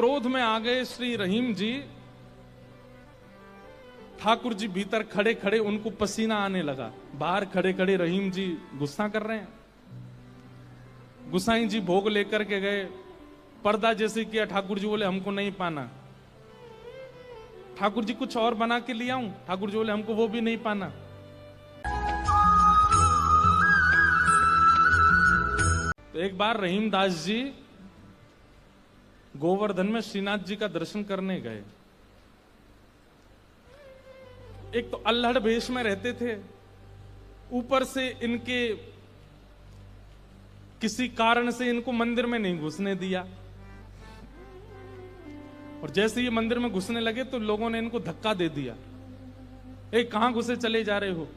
क्रोध में आ गए श्री रहीम जी। ठाकुर जी भीतर खड़े खड़े उनको पसीना आने लगा। बाहर खड़े खड़े रहीम जी गुस्सा कर रहे हैं। गुसाई जी भोग लेकर के गए, पर्दा जैसे किया। ठाकुर जी बोले हमको नहीं पाना। ठाकुर जी कुछ और बना के ले आऊं? ठाकुर जी बोले हमको वो भी नहीं पाना। तो एक बार रहीम दास जी गोवर्धन में श्रीनाथ जी का दर्शन करने गए। एक तो अल्हड़ भेष में रहते थे, ऊपर से इनके किसी कारण से इनको मंदिर में नहीं घुसने दिया। और जैसे ये मंदिर में घुसने लगे तो लोगों ने इनको धक्का दे दिया। कहां घुसे चले जा रहे हो?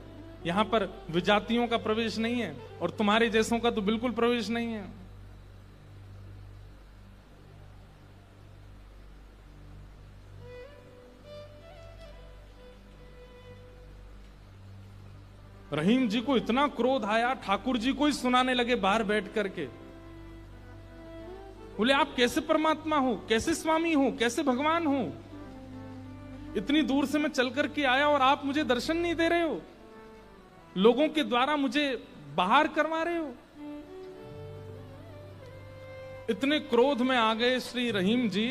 यहां पर विजातियों का प्रवेश नहीं है और तुम्हारे जैसों का तो बिल्कुल प्रवेश नहीं है। रहीम जी को इतना क्रोध आया, ठाकुर जी को ही सुनाने लगे बाहर बैठ करके। बोले आप कैसे परमात्मा हो, कैसे स्वामी हो, कैसे भगवान हो? इतनी दूर से मैं चल करके आया और आप मुझे दर्शन नहीं दे रहे हो, लोगों के द्वारा मुझे बाहर करवा रहे हो। इतने क्रोध में आ गए श्री रहीम जी।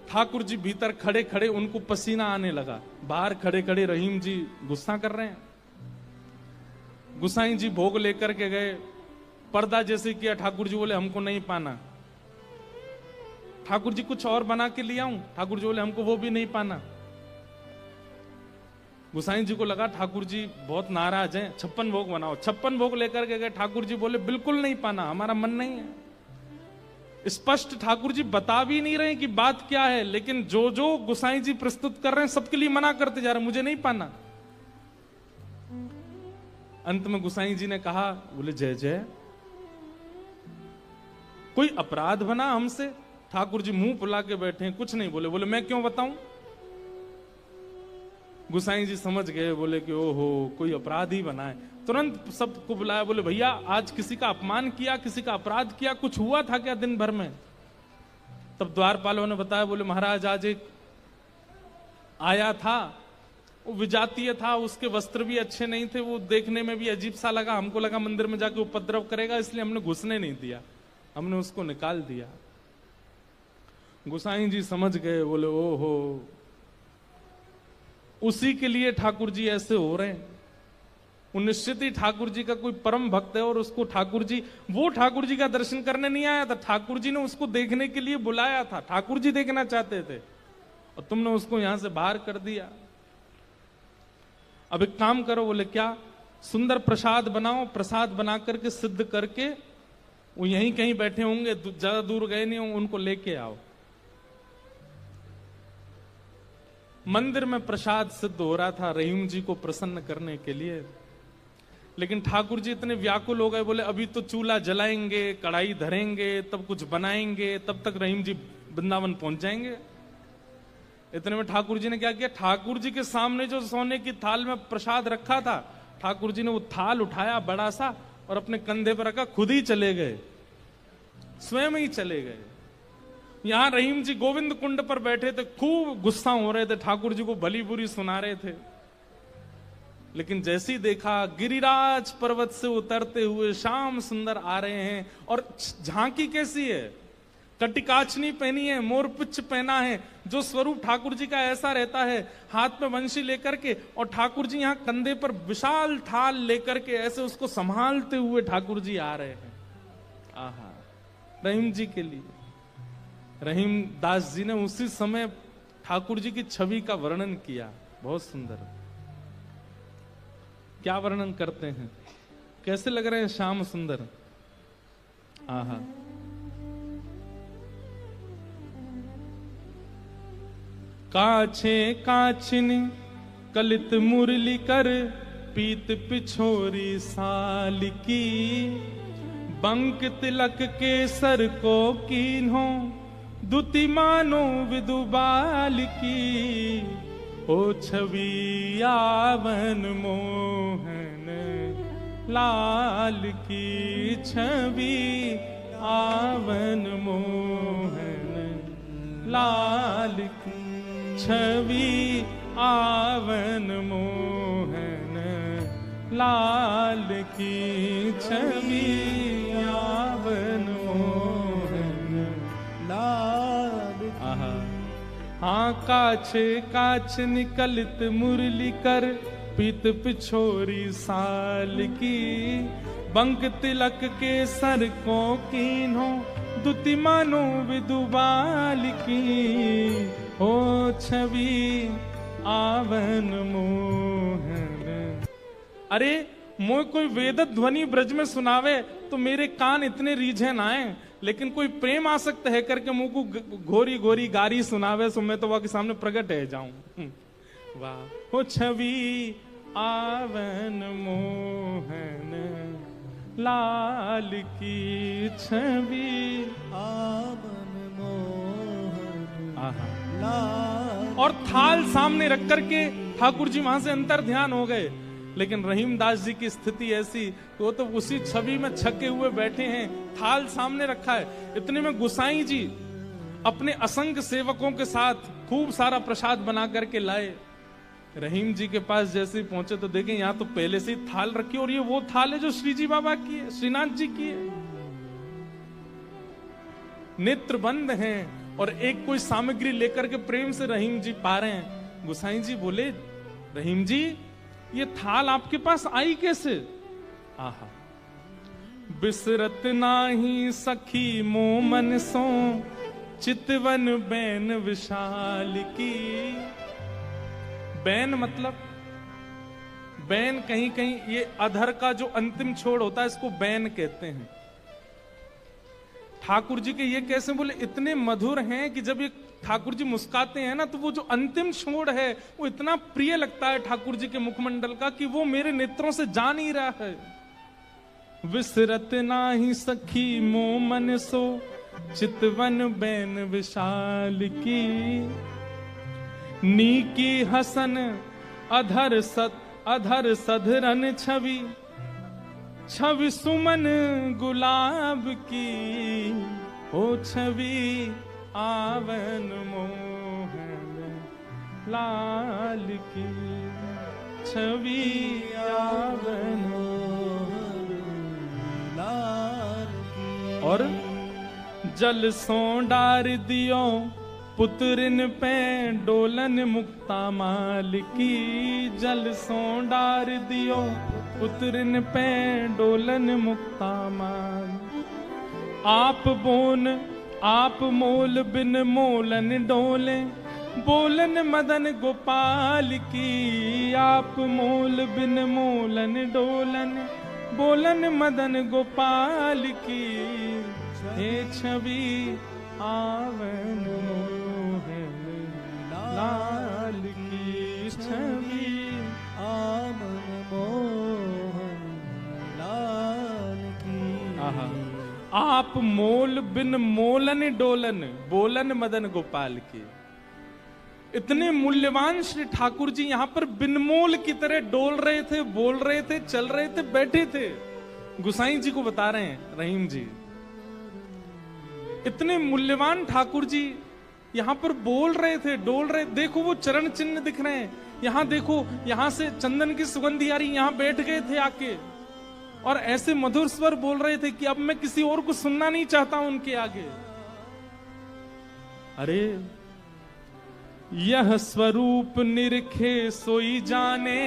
ठाकुर जी भीतर खड़े खड़े उनको पसीना आने लगा। बाहर खड़े खड़े रहीम जी गुस्सा कर रहे हैं। गुसाई जी भोग लेकर के गए, पर्दा जैसे किया। ठाकुर जी बोले हमको नहीं पाना। ठाकुर जी कुछ और बना के ले आऊं? ठाकुर जी बोले हमको वो भी नहीं पाना। गुसाई जी को लगा ठाकुर जी बहुत नाराज हैं, 56 भोग बनाओ। 56 भोग लेकर के गए। ठाकुर जी बोले बिल्कुल नहीं पाना, हमारा मन नहीं है। स्पष्ट ठाकुर जी बता भी नहीं रहे कि बात क्या है, लेकिन जो जो गुसाई जी प्रस्तुत कर रहे हैं सबके लिए मना करते जा रहे हैं, मुझे नहीं पाना। अंत में गुसाई जी ने कहा, बोले जय जय, कोई अपराध बना हमसे? ठाकुर जी मुंह फुला के बैठे हैं, कुछ नहीं बोले। बोले मैं क्यों बताऊं? गुसाई जी समझ गए, बोले कि ओहो कोई अपराध ही बना है। तुरंत सबको बुलाया। बोले भैया आज किसी का अपमान किया, किसी का अपराध किया, कुछ हुआ था क्या दिन भर में? तब द्वारपालों ने बताया। बोले महाराज आज एक आया था, वो विजातीय था, उसके वस्त्र भी अच्छे नहीं थे, वो देखने में भी अजीब सा लगा। हमको लगा मंदिर में जाके उपद्रव करेगा, इसलिए हमने घुसने नहीं दिया, हमने उसको निकाल दिया। गुसाई जी समझ गए। बोले ओहो उसी के लिए ठाकुर जी ऐसे हो रहे हैं। वो निश्चित ही ठाकुर जी का कोई परम भक्त है और उसको ठाकुर जी, वो ठाकुर जी का दर्शन करने नहीं आया था, ठाकुर जी ने उसको देखने के लिए बुलाया था। ठाकुर जी देखना चाहते थे और तुमने उसको यहां से बाहर कर दिया। अब एक काम करो। बोले क्या? सुंदर प्रसाद बनाओ, प्रसाद बना करके सिद्ध करके, वो यहीं कहीं बैठे होंगे, ज्यादा दूर गए नहीं होंगे, उनको लेके आओ। मंदिर में प्रसाद सिद्ध हो रहा था रहीम जी को प्रसन्न करने के लिए, लेकिन ठाकुर जी इतने व्याकुल हो गए। बोले अभी तो चूल्हा जलाएंगे, कढ़ाई धरेंगे, तब कुछ बनाएंगे, तब तक रहीम जी वृंदावन पहुंच जाएंगे। इतने में ठाकुर जी ने क्या किया? ठाकुर जी के सामने जो सोने की थाल में प्रसाद रखा था, ठाकुर जी ने वो थाल उठाया बड़ा सा और अपने कंधे पर रखा, खुद ही चले गए, स्वयं ही चले गए। यहां रहीम जी गोविंद कुंड पर बैठे थे, खूब गुस्सा हो रहे थे, ठाकुर जी को भली बुरी सुना रहे थे। लेकिन जैसे ही देखा गिरिराज पर्वत से उतरते हुए श्याम सुंदर आ रहे हैं, और झांकी कैसी है, कटिकाचनी पहनी है, मोरपुच्छ पहना है, जो स्वरूप ठाकुर जी का ऐसा रहता है, हाथ में वंशी लेकर के, और ठाकुर जी यहाँ कंधे पर विशाल थाल लेकर के ऐसे उसको संभालते हुए ठाकुर जी आ रहे हैं। आहा, रहीम जी के लिए रहीम दास जी ने उसी समय ठाकुर जी की छवि का वर्णन किया, बहुत सुंदर। क्या वर्णन करते हैं? कैसे लग रहे हैं श्याम सुंदर? आहा, काछे काछिनी कलित मुरली कर, पीत पिछोरी साल की, बंक तिलक के सर को कीन्हो, दुति मानो विदुबाल की, ओ छवि आवन मोहन लाल की, छवि आवन मोहन लाल की छवि आवन मोहन लाल की छवि आवन मोहन लाल। हाँ काछ काछ निकलित मुरली कर पीत पिछोरी साल की बंक तिलक के सर को कीन्हो दुति मानो विदुबाल की हो छवि आवन मोहन। अरे मोह कोई वेद ध्वनि ब्रज में सुनावे तो मेरे कान इतने रीझे ना आए, लेकिन कोई प्रेम आसक्त है करके मुंह को घोरी घोरी गारी सुनावे सो मैं तो वह के सामने प्रकट है जाऊं। वाह हो छवि आवन मोहन लाल की छवि आवन मोहन लाल। और थाल सामने रख करके ठाकुर जी वहां से अंतर ध्यान हो गए, लेकिन रहीमदास जी की स्थिति ऐसी वो तो उसी छवि में छके हुए बैठे हैं, थाल सामने रखा है। इतने में गुसाई जी अपने असंख्य सेवकों के साथ खूब सारा प्रसाद बना करके लाए। रहीम जी के पास जैसे ही पहुंचे तो देखें यहाँ तो पहले से ही थाल रखी, और ये वो थाल है जो श्री जी बाबा की है, श्रीनाथ जी की है। नेत्र बंद हैं और एक कोई सामग्री लेकर के प्रेम से रहीम जी पा रहे हैं। गुसाई जी बोले रहीम जी ये थाल आपके पास आई कैसे? आहा बिसरत नाही सखी मोमन सो चितवन बैन विशाल की। बैन मतलब बैन कहीं कहीं ये अधर का जो अंतिम छोड़ होता है इसको बैन कहते हैं। ठाकुर जी के ये कैसे बोले इतने मधुर हैं कि जब ये ठाकुर जी मुस्काते हैं ना तो वो जो अंतिम छोड़ है वो इतना प्रिय लगता है ठाकुर जी के मुखमंडल का कि वो मेरे नेत्रों से जा नहीं रहा है। विसरत नाही सखी मोमन सो चितवन बैन विशाल की। नीकी हसन अधर सधरन छवि छवि सुमन गुलाब की। ओ छवि आवन मोहन लाल की छवि आवन मोहन लाल की। और जल सो डार दियो पुत्रिन पे डोलन मुक्ता माल की। जल सो डार दियो पुत्रिन पे डोलन मुक्ता माल। आप मोल बिन मोलन डोले बोलन मदन गोपाल की। आप मोल बिन मोलन डोलन बोलन मदन गोपाल की। हे छवि आवन मोहन लाल की छवि आवन मोहन लाल की। आहा आप मोल बिन मोलन डोलन बोलन मदन गोपाल की। इतने मूल्यवान श्री ठाकुर जी यहाँ पर बिनमोल की तरह डोल रहे थे, बोल रहे थे, चल रहे थे, बैठे थे। गुसाई जी को बता रहे हैं रहीम जी इतने मूल्यवान ठाकुर जी यहाँ पर बोल रहे थे, डोल रहे। देखो वो चरण चिन्ह दिख रहे हैं, यहाँ देखो, यहाँ से चंदन की सुगंधी आ रही, यहाँ बैठ गए थे आके और ऐसे मधुर स्वर बोल रहे थे कि अब मैं किसी और को सुनना नहीं चाहता उनके आगे। अरे यह स्वरूप निरखे सोई जाने।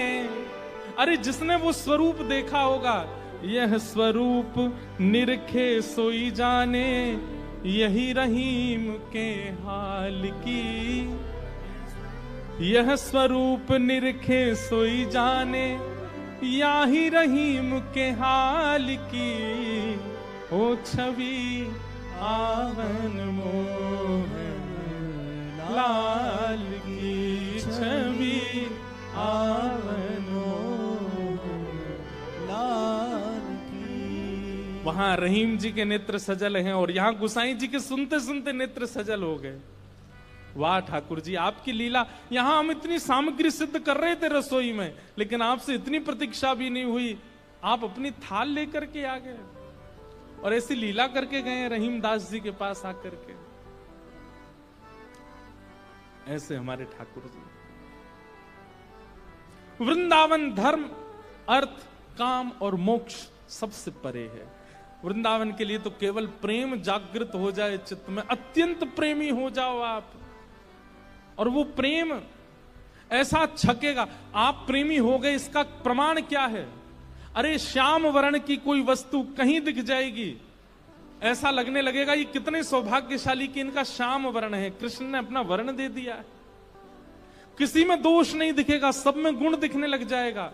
अरे जिसने वो स्वरूप देखा होगा, यह स्वरूप निरखे सोई जाने। यही रहीम के हाल की। यह स्वरूप निरखे सोई जाने, याही रहीम के हाल की। ओ छवि आवन मोहन लाल की छवि आवन मोहन लाल की। वहां रहीम जी के नेत्र सजल हैं और यहाँ गुसाई जी के सुनते सुनते नेत्र सजल हो गए। वाह ठाकुर जी आपकी लीला। यहां हम इतनी सामग्री सिद्ध कर रहे थे रसोई में, लेकिन आपसे इतनी प्रतीक्षा भी नहीं हुई, आप अपनी थाल लेकर के आ गए और ऐसी लीला करके गए रहीम दास जी के पास आकर के। ऐसे हमारे ठाकुर जी। वृंदावन धर्म, अर्थ, काम और मोक्ष सबसे परे है। वृंदावन के लिए तो केवल प्रेम जागृत हो जाए चित्त में, अत्यंत प्रेमी हो जाओ आप, और वो प्रेम ऐसा छकेगा। आप प्रेमी हो गए, इसका प्रमाण क्या है? अरे श्याम वर्ण की कोई वस्तु कहीं दिख जाएगी, ऐसा लगने लगेगा ये कितने सौभाग्यशाली कि इनका श्याम वर्ण है, कृष्ण ने अपना वर्ण दे दिया है। किसी में दोष नहीं दिखेगा, सब में गुण दिखने लग जाएगा।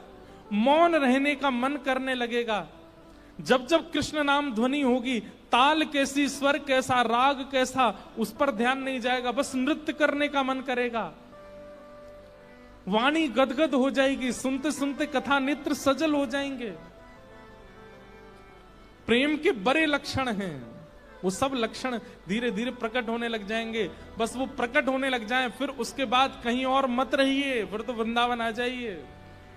मौन रहने का मन करने लगेगा। जब जब कृष्ण नाम ध्वनि होगी, ताल कैसी, स्वर कैसा, राग कैसा, उस पर ध्यान नहीं जाएगा, बस नृत्य करने का मन करेगा। वाणी गदगद हो जाएगी, सुनते सुनते कथा नेत्र सजल हो जाएंगे। प्रेम के बड़े लक्षण हैं, वो सब लक्षण धीरे धीरे प्रकट होने लग जाएंगे। बस वो प्रकट होने लग जाएं, फिर उसके बाद कहीं और मत रहिए, फिर तो वृंदावन आ जाइए,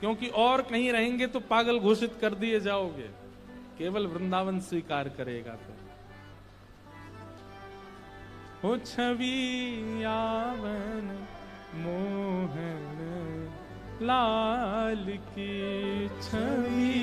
क्योंकि और कहीं रहेंगे तो पागल घोषित कर दिए जाओगे। केवल वृंदावन स्वीकार करेगा फिर। हो छवि यावन मोहन लाल की, छवि